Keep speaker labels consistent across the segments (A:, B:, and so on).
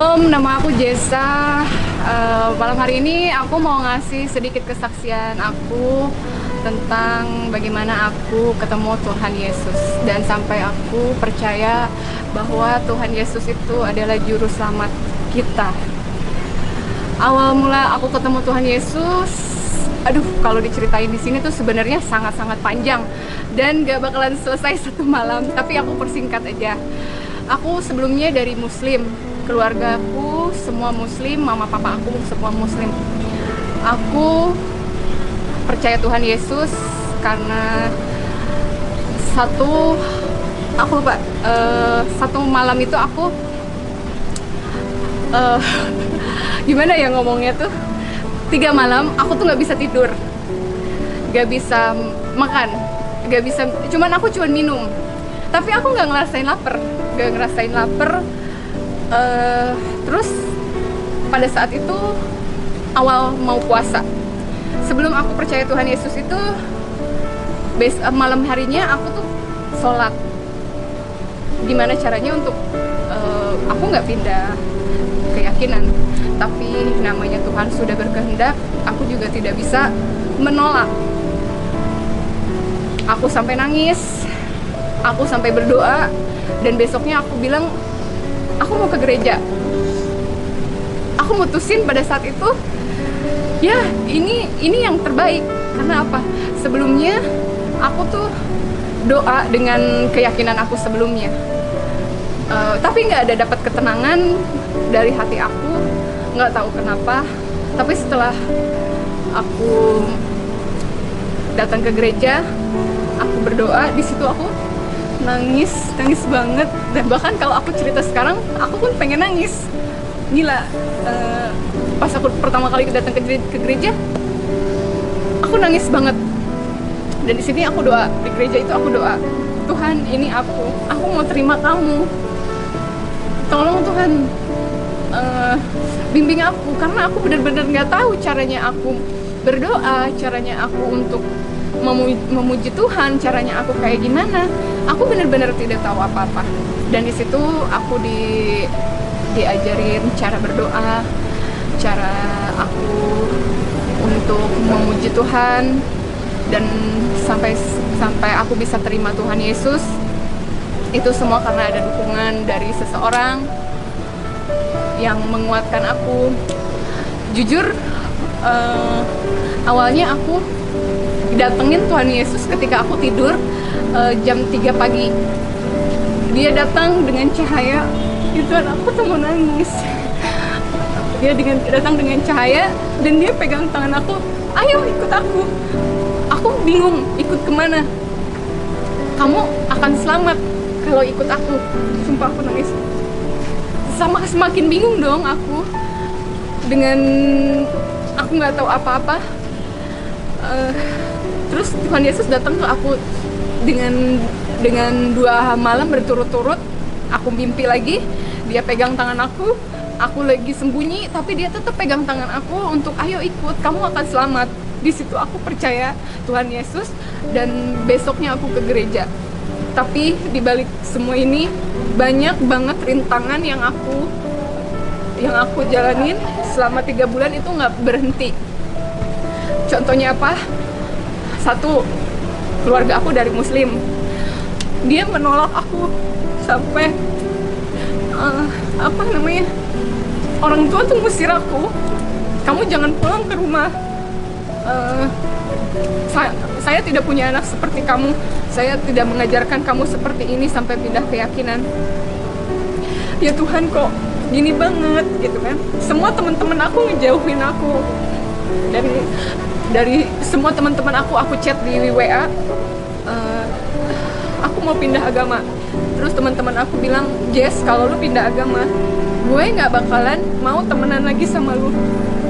A: Nama aku Jessa. Malam hari ini aku mau ngasih sedikit kesaksian aku tentang bagaimana aku ketemu Tuhan Yesus dan sampai aku percaya bahwa Tuhan Yesus itu adalah juru selamat kita. Awal mula aku ketemu Tuhan Yesus, kalau diceritain di sini tuh sebenarnya sangat-sangat panjang dan gak bakalan selesai satu malam, tapi aku persingkat aja. Aku sebelumnya dari Muslim, keluargaku semua Muslim, mama papa aku semua Muslim. Aku percaya Tuhan Yesus karena satu malam itu aku gimana ya ngomongnya tuh, 3 malam aku tuh nggak bisa tidur, nggak bisa makan, aku cuman minum, tapi aku nggak ngerasain lapar. Terus pada saat itu awal mau puasa, sebelum aku percaya Tuhan Yesus itu malam harinya aku tuh sholat. Gimana caranya untuk aku nggak pindah keyakinan, tapi namanya Tuhan sudah berkehendak, aku juga tidak bisa menolak. Aku sampai nangis, aku sampai berdoa, dan besoknya aku bilang aku mau ke gereja. Aku mutusin pada saat itu, ya ini yang terbaik. Karena apa? Sebelumnya aku tuh doa dengan keyakinan aku sebelumnya, tapi nggak ada dapat ketenangan dari hati aku, nggak tahu kenapa. Tapi setelah aku datang ke gereja, aku berdoa, di situ aku nangis banget. Dan bahkan kalau aku cerita sekarang, aku pun pengen nangis. Gila, pas aku pertama kali datang ke gereja, aku nangis banget. Dan di sini aku doa, di gereja itu aku doa, Tuhan, ini aku mau terima kamu. Tolong Tuhan, bimbing aku, karena aku benar-benar nggak tahu caranya aku berdoa, caranya aku untuk memuji Tuhan, caranya aku kayak gimana. Aku benar-benar tidak tahu apa-apa. Dan di situ aku diajarin cara berdoa, cara aku untuk memuji Tuhan, dan sampai aku bisa terima Tuhan Yesus. Itu semua karena ada dukungan dari seseorang yang menguatkan aku. Jujur, awalnya aku datengin Tuhan Yesus ketika aku tidur, jam 3 pagi. Dia datang dengan cahaya, itu aku tuh mau nangis. Dia datang dengan cahaya dan dia pegang tangan aku, ayo ikut aku. Aku bingung ikut kemana. Kamu akan selamat kalau ikut aku. Sumpah aku nangis. Semakin bingung dong aku, dengan aku nggak tahu apa-apa. Terus Tuhan Yesus datang ke aku dengan 2 malam berturut-turut. Aku mimpi lagi, dia pegang tangan aku lagi sembunyi, tapi dia tetap pegang tangan aku untuk ayo ikut, kamu akan selamat. Di situ aku percaya Tuhan Yesus, dan besoknya aku ke gereja. Tapi di balik semua ini banyak banget rintangan yang aku jalanin selama 3 bulan itu nggak berhenti. Contohnya apa? 1, keluarga aku dari Muslim, dia menolak aku sampai orang tua tuh ngusir aku, kamu jangan pulang ke rumah. Saya tidak punya anak seperti kamu, saya tidak mengajarkan kamu seperti ini sampai pindah keyakinan. Ya Tuhan, kok gini banget gitu kan. Semua teman-teman aku ngejauhin aku dari semua teman-teman aku chat di WA, aku mau pindah agama. Terus teman-teman aku bilang, Jess, kalau lu pindah agama, gue nggak bakalan mau temenan lagi sama lu.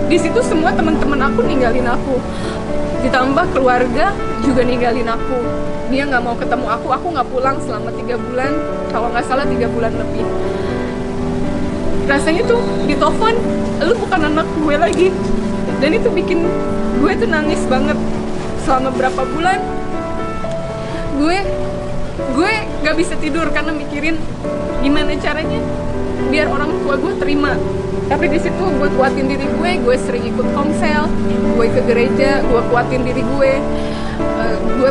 A: Di situ semua teman-teman aku ninggalin aku, ditambah keluarga juga ninggalin aku. Dia nggak mau ketemu aku nggak pulang selama 3 bulan, kalau nggak salah 3 bulan lebih. Rasanya tuh di telepon, lu bukan anak gue lagi. Dan itu bikin gue tuh nangis banget. Selama berapa bulan gue nggak bisa tidur karena mikirin gimana caranya biar orang tua gue terima. Tapi di situ gue kuatin diri gue sering ikut komsel, gue ke gereja, gue kuatin diri gue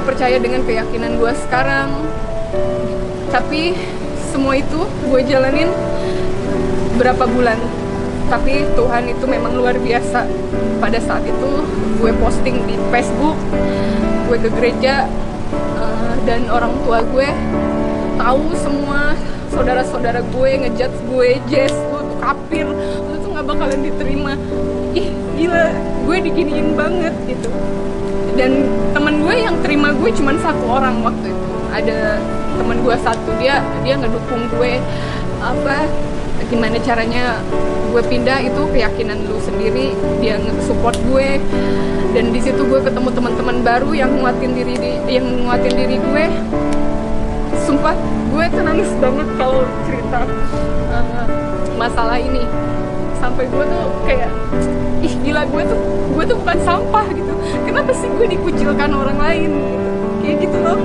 A: percaya dengan keyakinan gue sekarang. Tapi semua itu gue jalanin berapa bulan. Tapi Tuhan itu memang luar biasa. Pada saat itu gue posting di Facebook, gue ke gereja, dan orang tua gue tahu semua. Saudara-saudara gue ngejudge gue, Jess, lu tuh kafir, lu tuh gak bakalan diterima. Ih gila, gue diginiin banget gitu. Dan teman gue yang terima gue cuma satu orang waktu itu. Ada teman gue satu, dia ngedukung gue, gimana caranya gue pindah, itu keyakinan lu sendiri, dia nge-support gue. Dan di situ gue ketemu teman-teman baru yang nguatin diri gue. Sumpah gue tuh nangis banget kalau cerita masalah ini. Sampai gue tuh kayak, ih gila, gue tuh bukan sampah gitu. Kenapa sih gue dikucilkan orang lain gitu? Kayak gitu loh.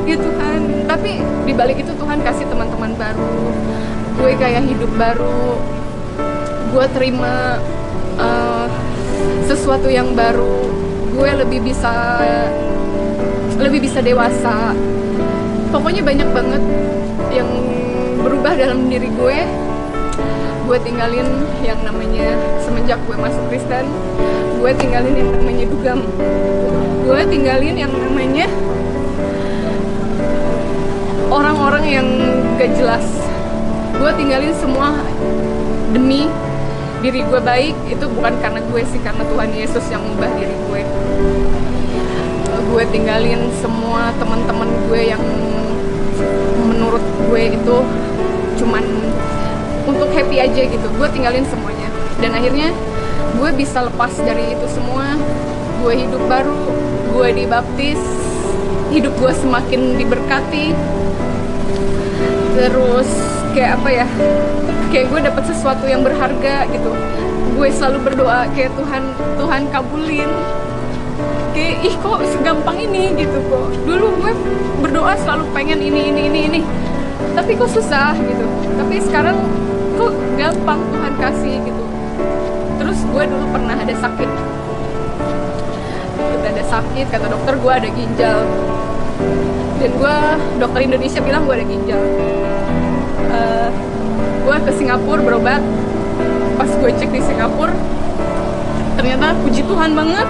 A: Ya Tuhan, tapi dibalik itu Tuhan kasih teman-teman baru, gue kayak hidup baru, gue terima sesuatu yang baru, gue lebih bisa dewasa. Pokoknya banyak banget yang berubah dalam diri gue. Gue tinggalin yang namanya, semenjak gue masuk Kristen, gue tinggalin yang namanya dugem, gue tinggalin yang namanya orang-orang yang gak jelas. Gue tinggalin semua demi diri gue baik. Itu bukan karena gue sih, karena Tuhan Yesus yang mengubah diri gue. Gue tinggalin semua teman-teman gue yang menurut gue itu cuman untuk happy aja gitu. Gue tinggalin semuanya. Dan akhirnya gue bisa lepas dari itu semua. Gue hidup baru, gue dibaptis, hidup gue semakin diberkati. Terus kayak apa ya, kayak gue dapet sesuatu yang berharga gitu. Gue selalu berdoa kayak Tuhan kabulin. Kayak ih kok segampang ini gitu kok. Dulu gue berdoa selalu pengen ini, tapi kok susah gitu. Tapi sekarang kok gampang Tuhan kasih gitu. Terus gue dulu pernah ada sakit, kata dokter gue ada ginjal. Dan dokter Indonesia bilang gue ada ginjal. Gue ke Singapura berobat. Pas gue cek di Singapura, ternyata puji Tuhan banget,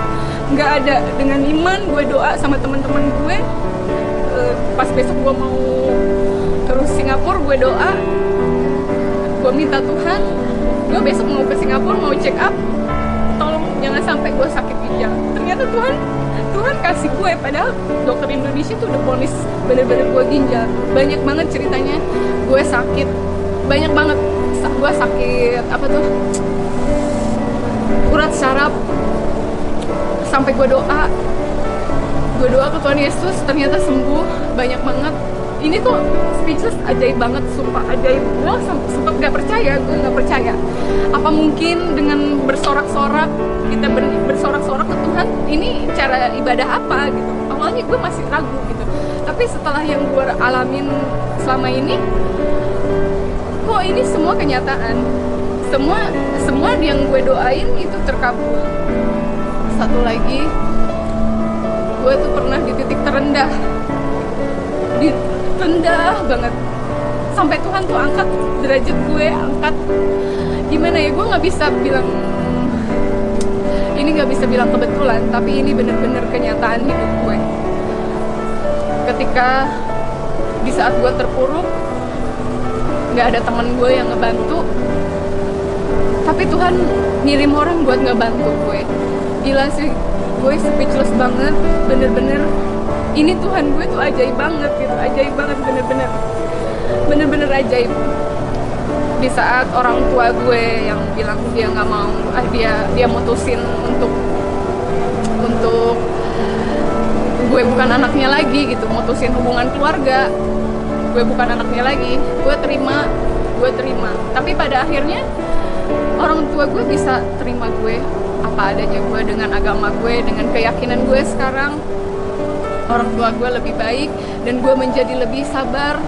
A: nggak ada. Dengan iman gue doa sama teman-teman gue. Pas besok gue mau terus Singapura, gue doa, gue minta Tuhan, gue besok mau ke Singapura, mau check up, tolong jangan sampai gue sakit ginjal. Ternyata Tuhan kasih gue, padahal dokter Indonesia tuh udah vonis bener-bener gue ginjal. Banyak banget ceritanya, gue sakit, banyak banget. Gue sakit urat saraf, sampai gue doa ke Tuhan Yesus, ternyata sembuh. Banyak banget. Ini tuh speechless, ajaib banget, sumpah ajaib. Gue sempat gue nggak percaya. Apa mungkin dengan bersorak-sorak, kita bersorak-sorak ke Tuhan, ini cara ibadah apa gitu. Awalnya gue masih ragu gitu. Tapi setelah yang gue alamin selama ini, kok ini semua kenyataan. Semua yang gue doain itu terkabul. Satu lagi, gue tuh pernah di titik terendah banget, sampai Tuhan tuh angkat derajat gue, gimana ya, gue nggak bisa bilang kebetulan, tapi ini bener-bener kenyataan hidup gue. Ketika di saat gue terpuruk, nggak ada teman gue yang ngebantu, tapi Tuhan ngirim orang buat ngebantu gue. Gila sih, gue speechless banget, bener-bener. Ini Tuhan gue tuh ajaib banget gitu, ajaib banget, bener-bener ajaib. Di saat orang tua gue yang bilang dia nggak mau, dia mutusin untuk gue bukan anaknya lagi gitu, mutusin hubungan keluarga, gue bukan anaknya lagi, gue terima. Tapi pada akhirnya orang tua gue bisa terima gue apa adanya gue, dengan agama gue, dengan keyakinan gue sekarang. Orang tua gue lebih baik dan gue menjadi lebih sabar.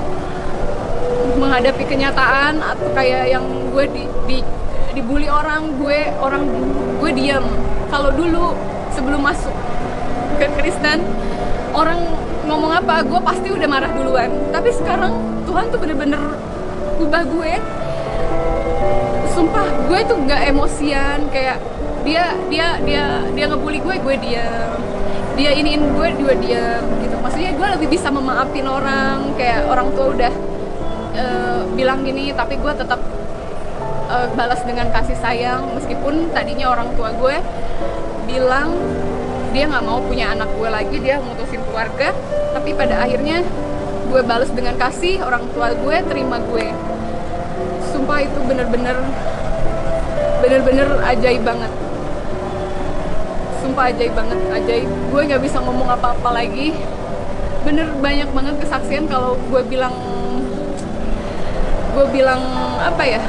A: menghadapi kenyataan atau kayak yang gue dibully orang, gue diam. Kalau dulu sebelum masuk ke Kristen, orang ngomong apa, gue pasti udah marah duluan. Tapi sekarang Tuhan tuh bener-bener ubah gue. Sumpah, gue tuh nggak emosian. Kayak dia ngebully gue diam. Dia iniin gue diam gitu. Maksudnya gue lebih bisa memaafin orang. Kayak orang tua udah bilang gini, tapi gue tetap balas dengan kasih sayang. Meskipun tadinya orang tua gue bilang dia nggak mau punya anak gue lagi, dia mutusin keluarga, tapi pada akhirnya gue balas dengan kasih. Orang tua gue terima gue. Sumpah itu bener-bener ajaib banget. Sumpah ajaib banget, ajaib. Gue nggak bisa ngomong apa-apa lagi. Bener banyak banget kesaksian. Kalau gue bilang apa ya,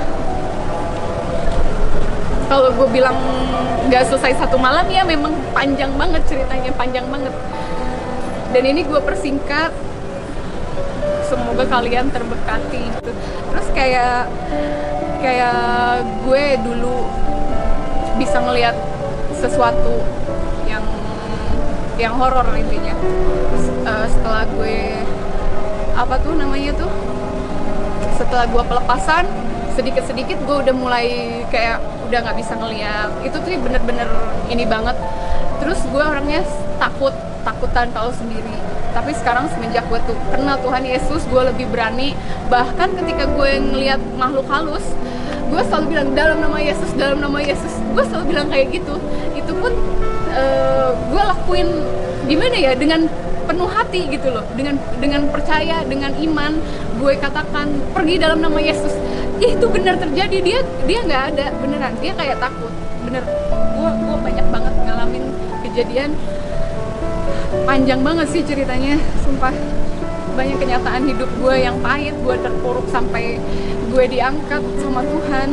A: kalau gue bilang nggak selesai satu malam, ya memang panjang banget ceritanya, panjang banget. Dan ini gue persingkat, semoga kalian terberkati. Terus kayak gue dulu bisa ngelihat sesuatu yang horor intinya. Setelah gue setelah gue pelepasan, sedikit-sedikit gue udah mulai kayak udah nggak bisa ngeliat. Itu tuh bener-bener ini banget. Terus gue orangnya takutan kalau sendiri. Tapi sekarang semenjak gue tuh kenal Tuhan Yesus, gue lebih berani. Bahkan ketika gue ngeliat makhluk halus, gue selalu bilang dalam nama Yesus, dalam nama Yesus. Gue selalu bilang kayak gitu. Itu pun gue lakuin gimana ya, dengan penuh hati gitu loh, dengan percaya, dengan iman. Gue katakan pergi dalam nama Yesus. Itu benar terjadi. Dia nggak ada, beneran. Dia kayak takut, bener. Gue banyak banget ngalamin kejadian. Panjang banget sih ceritanya, sumpah. Banyak kenyataan hidup gue yang pahit. Gue terpuruk sampai gue diangkat sama Tuhan.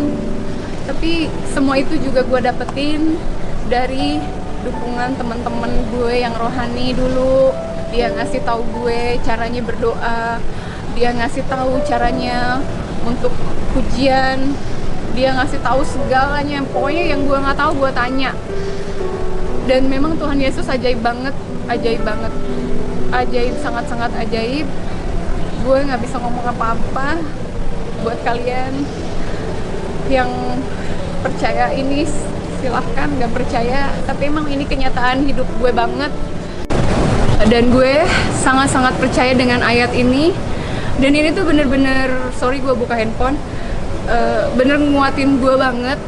A: Tapi semua itu juga gue dapetin dari dukungan teman-teman gue yang rohani dulu. Dia ngasih tahu gue caranya berdoa, dia ngasih tahu caranya untuk pujian, dia ngasih tahu segalanya. Pokoknya yang gue nggak tahu gue tanya. Dan memang Tuhan Yesus ajaib banget, ajaib, sangat-sangat ajaib. Gue nggak bisa ngomong apa-apa. Buat kalian yang percaya ini silahkan, nggak percaya, tapi emang ini kenyataan hidup gue banget. Dan gue sangat-sangat percaya dengan ayat ini. Dan ini tuh bener-bener, sorry gue buka handphone, bener nguatin gue banget.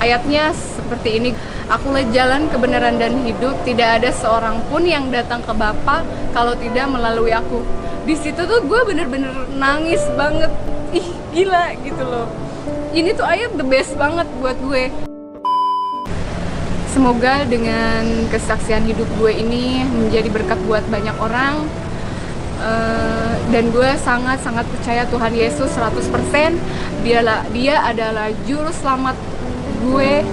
A: Ayatnya seperti ini: akulah jalan, kebenaran, dan hidup. Tidak ada seorang pun yang datang ke Bapa kalau tidak melalui aku. Di situ tuh gue bener-bener nangis banget. Ih, gila gitu loh. Ini tuh ayat the best banget buat gue. Semoga dengan kesaksian hidup gue ini menjadi berkat buat banyak orang. Dan gue sangat-sangat percaya Tuhan Yesus 100%. Dia adalah juru selamat gue.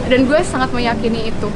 A: Dan gue sangat meyakini itu.